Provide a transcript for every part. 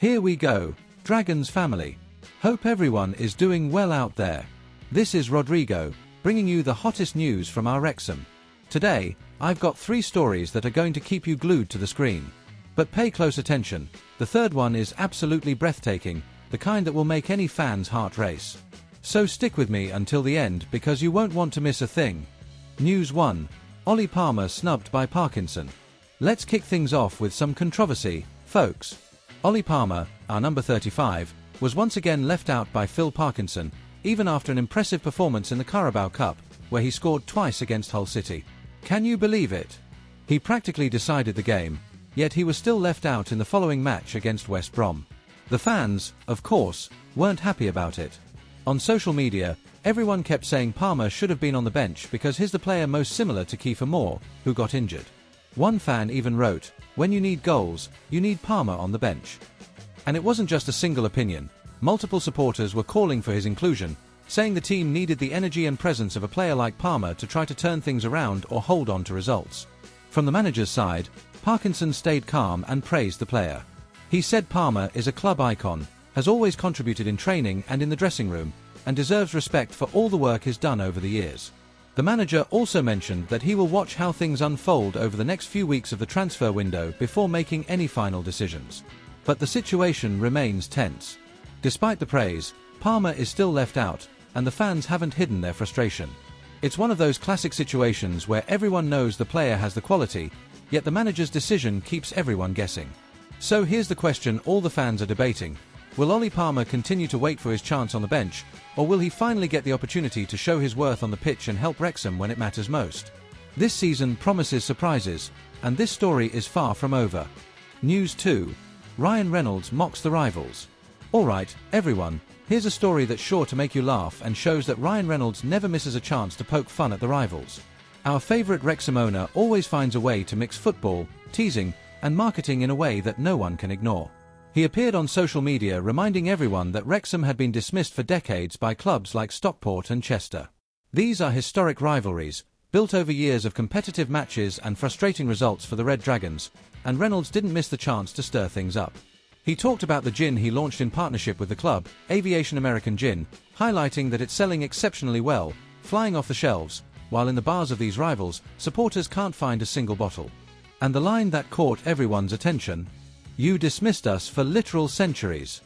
Here we go, Dragons family. Hope everyone is doing well out there. This is Rodrigo, bringing you the hottest news from our Wrexham. Today, I've got 3 stories that are going to keep you glued to the screen. But pay close attention, the third one is absolutely breathtaking, the kind that will make any fan's heart race. So stick with me until the end because you won't want to miss a thing. News 1. Ollie Palmer snubbed by Parkinson. Let's kick things off with some controversy, folks. Ollie Palmer, our number 35, was once again left out by Phil Parkinson, even after an impressive performance in the Carabao Cup, where he scored twice against Hull City. Can you believe it? He practically decided the game, yet he was still left out in the following match against West Brom. The fans, of course, weren't happy about it. On social media, everyone kept saying Palmer should have been on the bench because he's the player most similar to Kiefer Moore, who got injured. One fan even wrote, "When you need goals, you need Palmer on the bench." And it wasn't just a single opinion. Multiple supporters were calling for his inclusion, saying the team needed the energy and presence of a player like Palmer to try to turn things around or hold on to results. From the manager's side, Parkinson stayed calm and praised the player. He said Palmer is a club icon, has always contributed in training and in the dressing room, and deserves respect for all the work he's done over the years. The manager also mentioned that he will watch how things unfold over the next few weeks of the transfer window before making any final decisions. But the situation remains tense. Despite the praise, Palmer is still left out, and the fans haven't hidden their frustration. It's one of those classic situations where everyone knows the player has the quality, yet the manager's decision keeps everyone guessing. So here's the question all the fans are debating. Will Ollie Palmer continue to wait for his chance on the bench, or will he finally get the opportunity to show his worth on the pitch and help Wrexham when it matters most? This season promises surprises, and this story is far from over. News 2. Ryan Reynolds mocks the rivals. Alright, everyone, here's a story that's sure to make you laugh and shows that Ryan Reynolds never misses a chance to poke fun at the rivals. Our favourite Wrexham owner always finds a way to mix football, teasing, and marketing in a way that no one can ignore. He appeared on social media reminding everyone that Wrexham had been dismissed for decades by clubs like Stockport and Chester. These are historic rivalries, built over years of competitive matches and frustrating results for the Red Dragons, and Reynolds didn't miss the chance to stir things up. He talked about the gin he launched in partnership with the club, Aviation American Gin, highlighting that it's selling exceptionally well, flying off the shelves, while in the bars of these rivals, supporters can't find a single bottle. And the line that caught everyone's attention: "You dismissed us for literal centuries."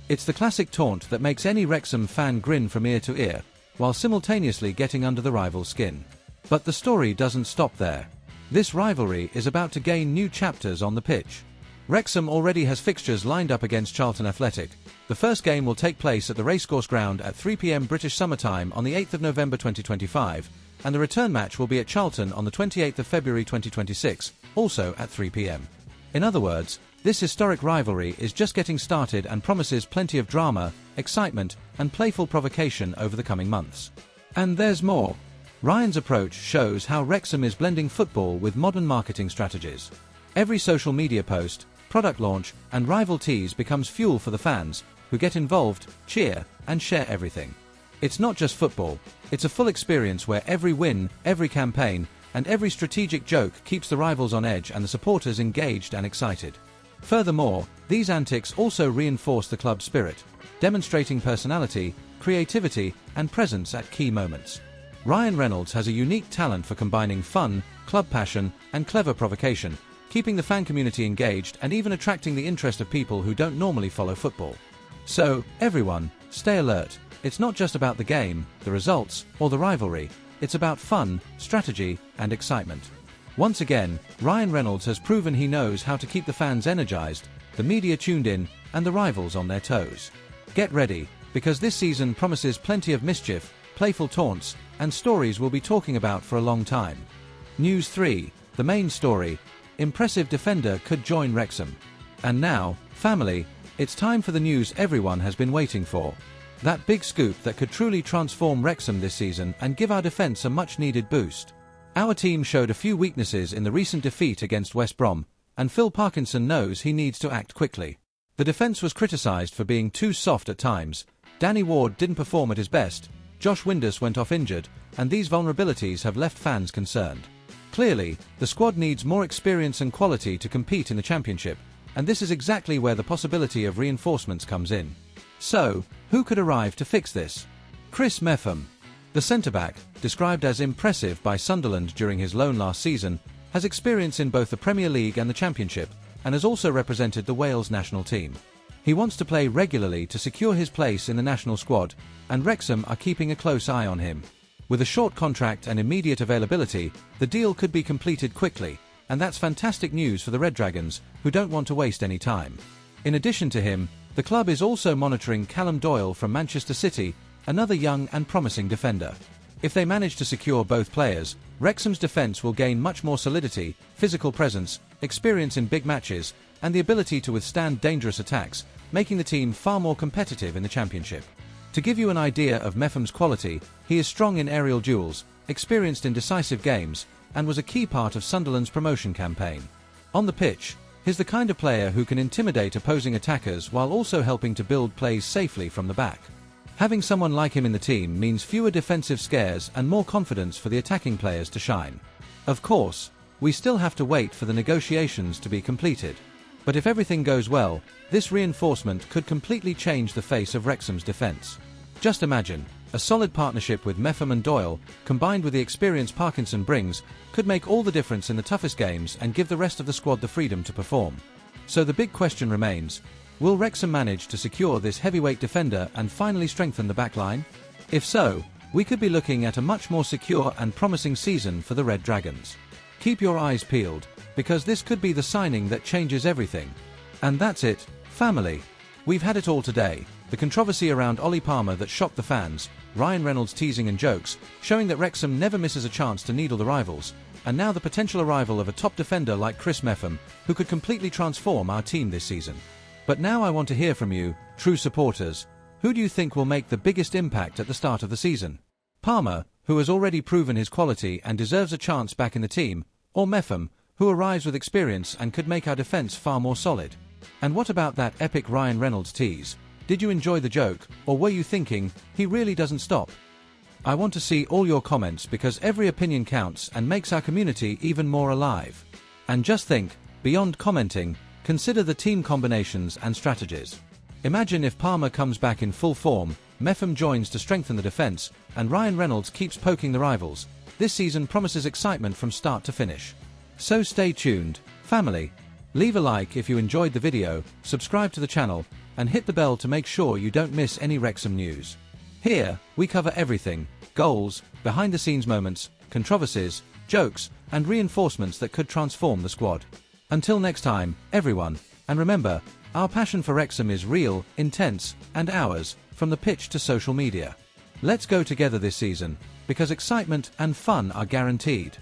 It's the classic taunt that makes any Wrexham fan grin from ear to ear, while simultaneously getting under the rival's skin. But the story doesn't stop there. This rivalry is about to gain new chapters on the pitch. Wrexham already has fixtures lined up against Charlton Athletic. The first game will take place at the Racecourse Ground at 3 p.m. British Summer Time on the 8th of November 2025, and the return match will be at Charlton on the 28th of February 2026, also at 3 p.m. In other words, this historic rivalry is just getting started and promises plenty of drama, excitement, and playful provocation over the coming months. And there's more. Ryan's approach shows how Wrexham is blending football with modern marketing strategies. Every social media post, product launch, and rival tease becomes fuel for the fans, who get involved, cheer, and share everything. It's not just football, it's a full experience where every win, every campaign, and every strategic joke keeps the rivals on edge and the supporters engaged and excited. Furthermore, these antics also reinforce the club's spirit, demonstrating personality, creativity, and presence at key moments. Ryan Reynolds has a unique talent for combining fun, club passion, and clever provocation, keeping the fan community engaged and even attracting the interest of people who don't normally follow football. So, everyone, stay alert. It's not just about the game, the results, or the rivalry. It's about fun, strategy, and excitement. Once again, Ryan Reynolds has proven he knows how to keep the fans energized, the media tuned in, and the rivals on their toes. Get ready, because this season promises plenty of mischief, playful taunts, and stories we'll be talking about for a long time. News 3. The main story. Impressive defender could join Wrexham. And now, family, it's time for the news everyone has been waiting for. That big scoop that could truly transform Wrexham this season and give our defence a much-needed boost. Our team showed a few weaknesses in the recent defeat against West Brom, and Phil Parkinson knows he needs to act quickly. The defence was criticised for being too soft at times, Danny Ward didn't perform at his best, Josh Windus went off injured, and these vulnerabilities have left fans concerned. Clearly, the squad needs more experience and quality to compete in the Championship, and this is exactly where the possibility of reinforcements comes in. So, who could arrive to fix this? Chris McElhenney. The centre-back, described as impressive by Sunderland during his loan last season, has experience in both the Premier League and the Championship, and has also represented the Wales national team. He wants to play regularly to secure his place in the national squad, and Wrexham are keeping a close eye on him. With a short contract and immediate availability, the deal could be completed quickly, and that's fantastic news for the Red Dragons, who don't want to waste any time. In addition to him, the club is also monitoring Callum Doyle from Manchester City, another young and promising defender. If they manage to secure both players, Wrexham's defence will gain much more solidity, physical presence, experience in big matches, and the ability to withstand dangerous attacks, making the team far more competitive in the Championship. To give you an idea of McElhenney's quality, he is strong in aerial duels, experienced in decisive games, and was a key part of Sunderland's promotion campaign. On the pitch, he's the kind of player who can intimidate opposing attackers while also helping to build plays safely from the back. Having someone like him in the team means fewer defensive scares and more confidence for the attacking players to shine. Of course, we still have to wait for the negotiations to be completed. But if everything goes well, this reinforcement could completely change the face of Wrexham's defence. Just imagine, a solid partnership with McElhenney and Doyle, combined with the experience Parkinson brings, could make all the difference in the toughest games and give the rest of the squad the freedom to perform. So the big question remains, will Wrexham manage to secure this heavyweight defender and finally strengthen the backline? If so, we could be looking at a much more secure and promising season for the Red Dragons. Keep your eyes peeled, because this could be the signing that changes everything. And that's it, family. We've had it all today. The controversy around Ollie Palmer that shocked the fans, Ryan Reynolds teasing and jokes, showing that Wrexham never misses a chance to needle the rivals, and now the potential arrival of a top defender like Chris McElhenney, who could completely transform our team this season. But now I want to hear from you, true supporters. Who do you think will make the biggest impact at the start of the season? Palmer, who has already proven his quality and deserves a chance back in the team, or McElhenney, who arrives with experience and could make our defence far more solid? And what about that epic Ryan Reynolds tease? Did you enjoy the joke, or were you thinking, he really doesn't stop? I want to see all your comments because every opinion counts and makes our community even more alive. And just think, beyond commenting, consider the team combinations and strategies. Imagine if Palmer comes back in full form, McElhenney joins to strengthen the defence, and Ryan Reynolds keeps poking the rivals. This season promises excitement from start to finish. So stay tuned, family. Leave a like if you enjoyed the video, subscribe to the channel, and hit the bell to make sure you don't miss any Wrexham news. Here, we cover everything: goals, behind-the-scenes moments, controversies, jokes, and reinforcements that could transform the squad. Until next time, everyone, and remember, our passion for Wrexham is real, intense, and ours, from the pitch to social media. Let's go together this season, because excitement and fun are guaranteed.